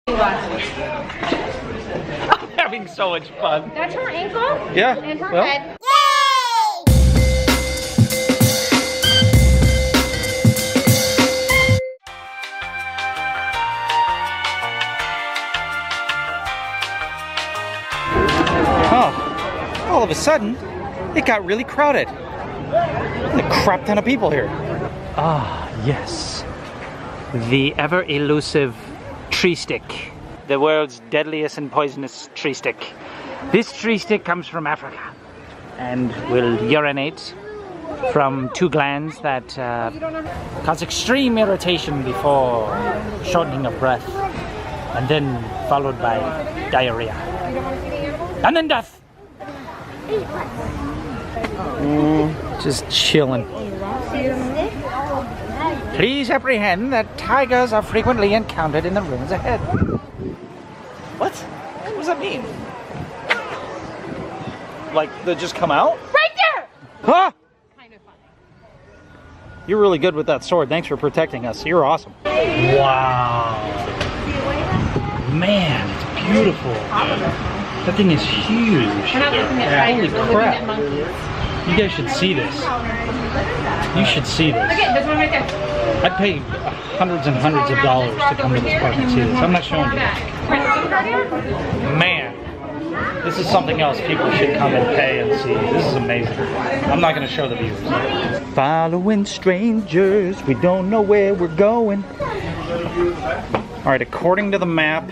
I'm having so much fun. That's her ankle. Yeah. And her well. head. Oh, all of a sudden, it got really crowded. A crap ton of people here. Ah, yes. The ever elusive tree stick. The world's deadliest and poisonous tree stick. This tree stick comes from Africa and will urinate from two glands that cause extreme irritation before shortening of breath, and then followed by diarrhea. And then death! Just chilling. Please apprehend that tigers are frequently encountered in the rooms ahead. What? What does that mean? Like, they just come out? Right there! Huh? Kind of funny. You're really good with that sword. Thanks for protecting us. You're awesome. Wow. Man, it's beautiful. That thing is huge. We're not looking at tigers, we're looking at monkeys. You guys should see this. You should see this. Look at this one right there. I'd pay hundreds and hundreds of dollars to come to this park and see this. I'm not showing you. Man, this is something else people should come and pay and see. This is amazing. I'm not going to show the viewers. Following strangers, we don't know where we're going. All right, according to the map,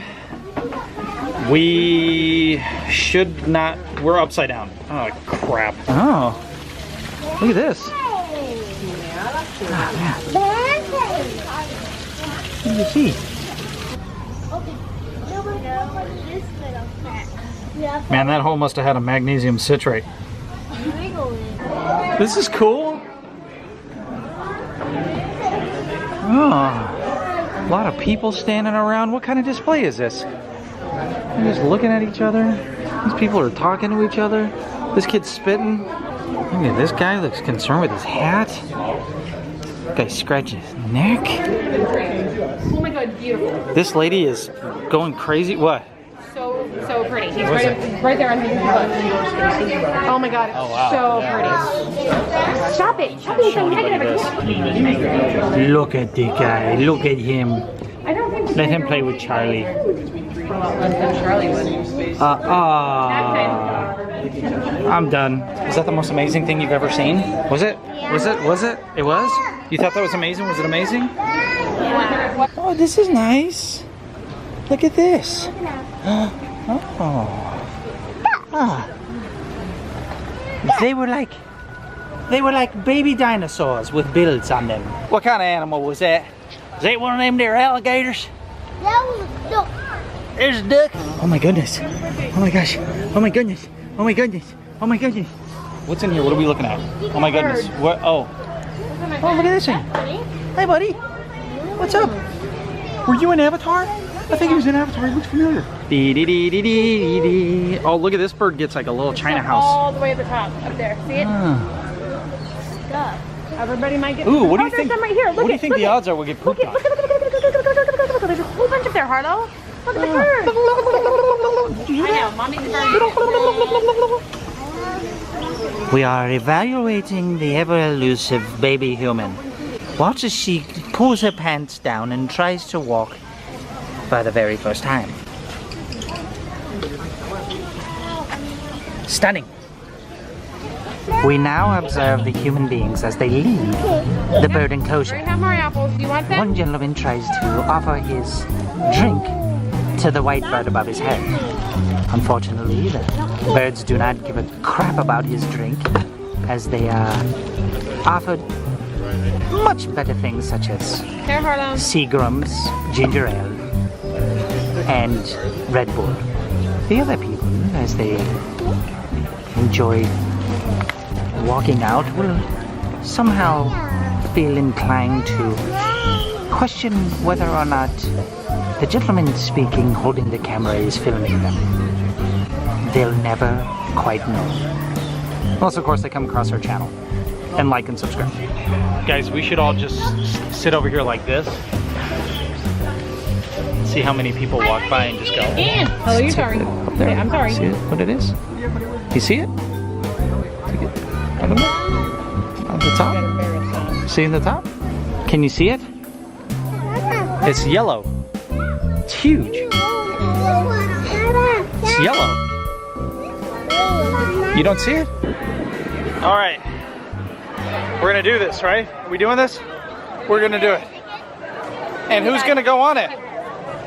we should not. We're upside down. Oh crap! Oh, look at this. What do you see? Man, that hole must have had a magnesium citrate. This is cool. Oh, a lot of people standing around. What kind of display is this? They're just looking at each other. These people are talking to each other. This kid's spitting. Look at this guy, looks concerned with his hat. This guy scratching his neck. Oh my god, beautiful. This lady is going crazy. What? So pretty. He's right there on the look. Oh my god, it's so pretty. Stop it. Stop being so negative. Look at the guy. Look at him. I don't think Let him play with Charlie. Charlie would. I'm done. Was that the most amazing thing you've ever seen? Was it? Was it? Was it? It was? You thought that was amazing? Was it amazing? Yeah. Oh, this is nice. Look at this. Oh. Ah. They were like baby dinosaurs with bills on them. What kind of animal was that? Is that one of them there alligators? That was a duck. There's a duck. Oh my goodness. Oh my gosh. Oh my goodness. Oh my goodness. Oh my goodness. What's in here? What are we looking at? Oh my goodness. What? Oh. Oh, look at this thing. Hey, buddy. What's up? Were you in Avatar? I think he was in Avatar. He looks familiar. Dee dee dee dee dee dee. Oh, look at this bird. Gets like a little China house. All the way at the top, up there. See it? Duck. Everybody might get. Ooh, what do you there's think? some right here. Look What do you think the odds are we'll get pooped on? Look. There's a whole bunch up there, Harlow. Look at the bird. I know, mommy's a bird. We are evaluating the ever-elusive baby human. Watch as she pulls her pants down and tries to walk for the very first time. Stunning. We now observe the human beings as they leave the bird enclosure. I have more apples. Do you want them? One gentleman tries to offer his drink to the white bird above his head. Unfortunately, the birds do not give a crap about his drink, as they are offered much better things such as Here, Harlow. Seagram's, ginger ale, and Red Bull. The other people, as they enjoy walking out, will somehow feel inclined to question whether or not the gentleman speaking, holding the camera, is filming them. They'll never quite know. Unless, of course, they come across our channel and like and subscribe. Guys, we should all just sit over here like this. see how many people walk by and just go. Ian! Oh, you're sorry. Up there. Okay, I'm sorry. See it? What it is? You see it? Take it. I don't know. On the top? See in the top? Can you see it? It's yellow. It's huge. It's yellow. You don't see it? All right. We're gonna do this, right? Are we doing this? We're gonna do it. And who's gonna go on it?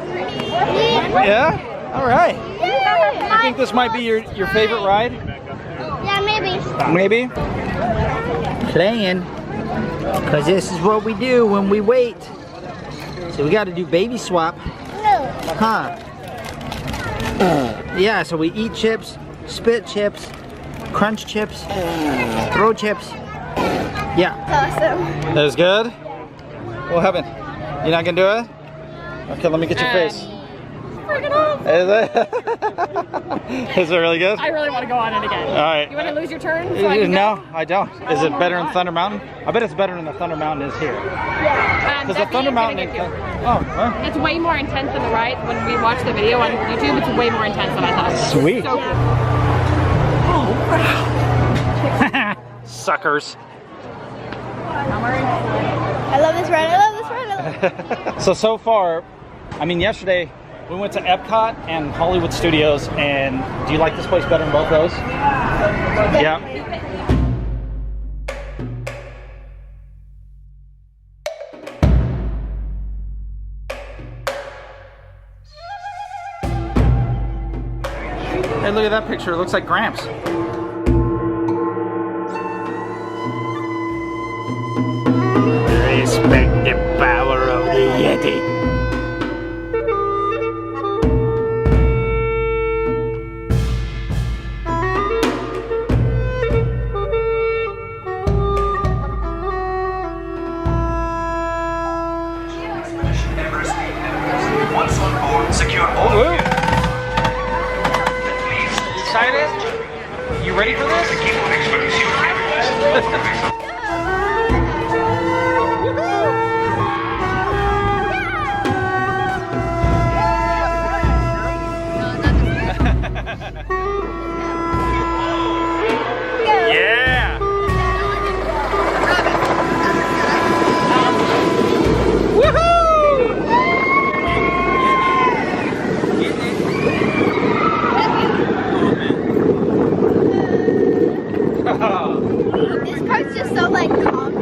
Yeah? All right. You think this might be your favorite ride? Yeah, maybe. Maybe? Playing. Because this is what we do when we wait. So we got to do baby swap. Huh? Yeah, so we eat chips, spit chips, crunch chips, throw chips. Yeah. Awesome. That was good? What happened? You're not going to do it? Okay, let me get your face. Is it? Is it really good? I really want to go on it again. All right. You want to lose your turn? So I can No, go? I don't. Is it better than Thunder Mountain? I bet it's better than the Thunder Mountain is here. Because the Thunder Mountain is... Oh, huh? It's way more intense than the ride. When we watched the video on YouTube, it's way more intense than I thought. Sweet. So cool. Suckers. I love this ride. I love this ride. I love this. So far, I mean, yesterday we went to Epcot and Hollywood Studios, and do you like this place better than both those? Yeah. Hey, look at that picture. It looks like Gramps. Respect the power of the Yeti. Expedition Everest. Once on board, secure all Woo. gear. Excited? You ready for this? Keep on Expedition Everest. Yeah! This part's just so like calm.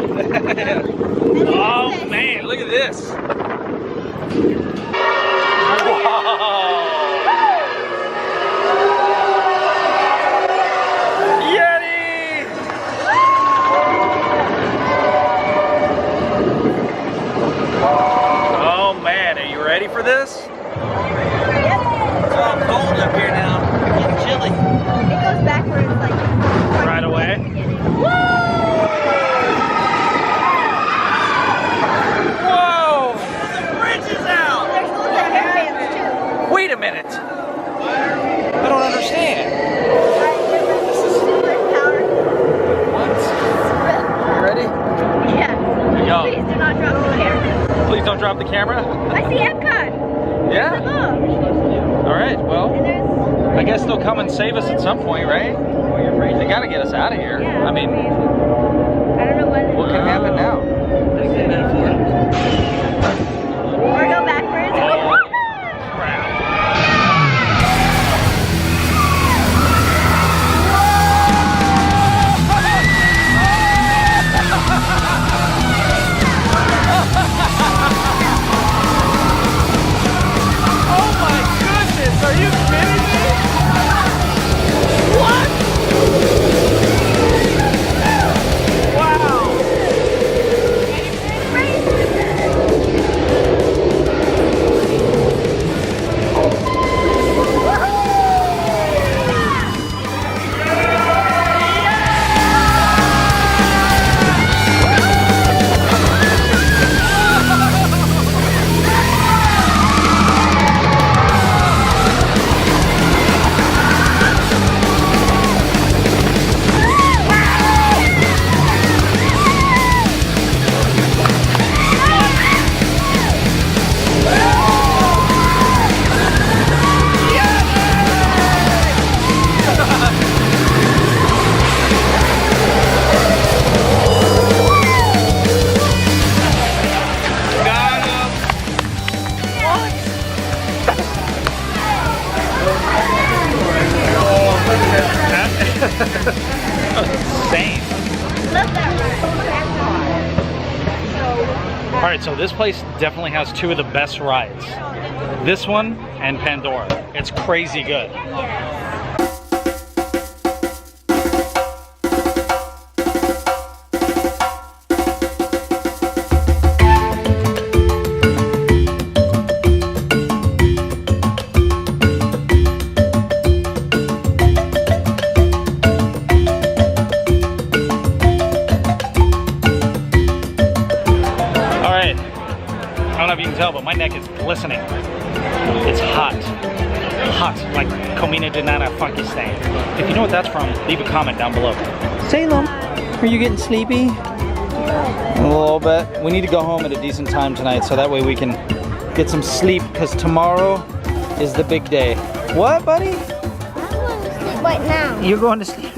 Oh man, look at this! Yeti! Oh man, are you ready for this? It's all cold up here now. It's chilly. It goes backwards like Right away. Whoa! The bridge is out. There's loads of hairbands too. Wait a minute! I don't understand. This is super powerful. What? You ready? Yeah. Yo. Please do not drop the camera. Please don't drop the camera. I see Epcot. Yeah? Look. All right, well, And there's. I guess they'll come and save us at some point, right? They gotta get us out of here. Yeah. I mean, I don't know what. what can happen now? Or go backwards. Oh my goodness, are you kidding me? What? Wow. Crazy. Insane. Love that ride. All right, so this place definitely has two of the best rides. This one and Pandora. It's crazy good. I don't know if you can tell, but my neck is glistening. It's hot. Hot, like Comina de Nana Funky Stain. If you know what that's from, leave a comment down below. Salem, are you getting sleepy? A little bit. We need to go home at a decent time tonight so that way we can get some sleep because tomorrow is the big day. What, buddy? I'm going to sleep right now. You're going to sleep?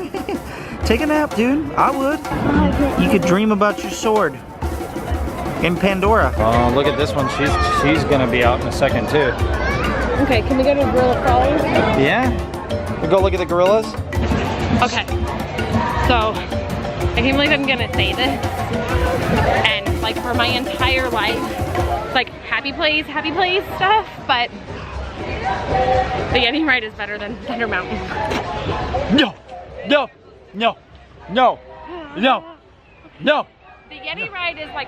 Take a nap, dude. I would. You could dream about your sword. In Pandora. Oh, look at this one. She's gonna be out in a second too. Okay, can we go to Gorilla Crawlers? Yeah? We go look at the gorillas? Okay. So, I can't believe I'm gonna say this. And like for my entire life, it's like happy place stuff, but the Yeti Ride is better than Thunder Mountain. No! No! No! No! No! No! The Yeti Ride is like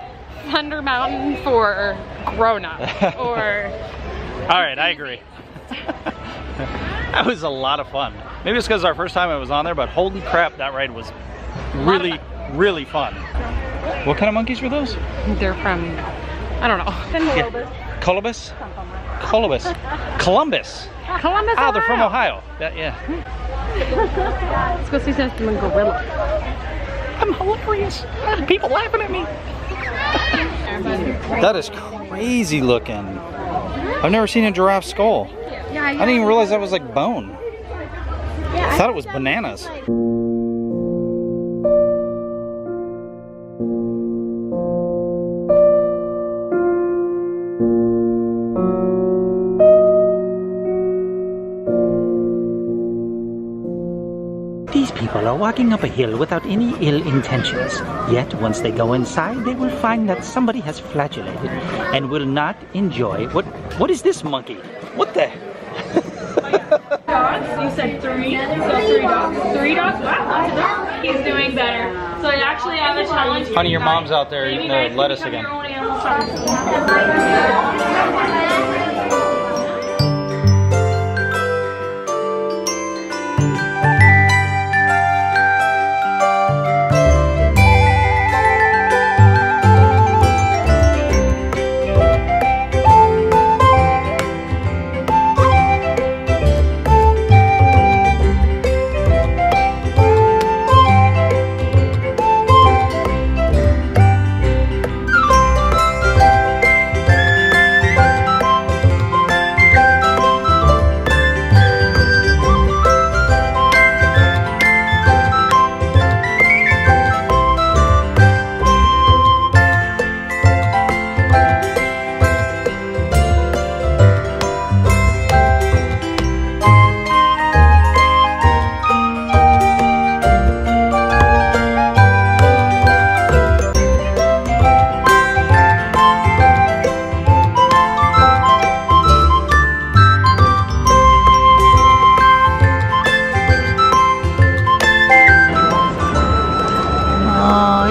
Thunder Mountain for grown-ups, or... Alright, I agree. That was a lot of fun. Maybe it's because our first time I was on there, but holy crap, that ride was really, really fun. What kind of monkeys were those? They're from, I don't know. Columbus? Columbus. Columbus. Columbus, Ah, they're from Ohio. Yeah. Let's go see some gorilla. I'm hilarious. People laughing at me. That is crazy looking. I've never seen a giraffe skull. I didn't even realize that was like bone. I thought it was bananas. These people are walking up a hill without any ill intentions. Yet, once they go inside, they will find that somebody has flagellated and will not enjoy. What is this monkey? What the? Dogs? You said 3? So 3 dogs? 3 dogs? Wow, he's doing better. So I actually have a challenge. Honey, your mom's out there eating the lettuce again.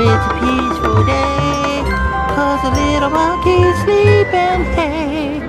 It's a peaceful day, 'cause the little monkey's sleeping. Hey,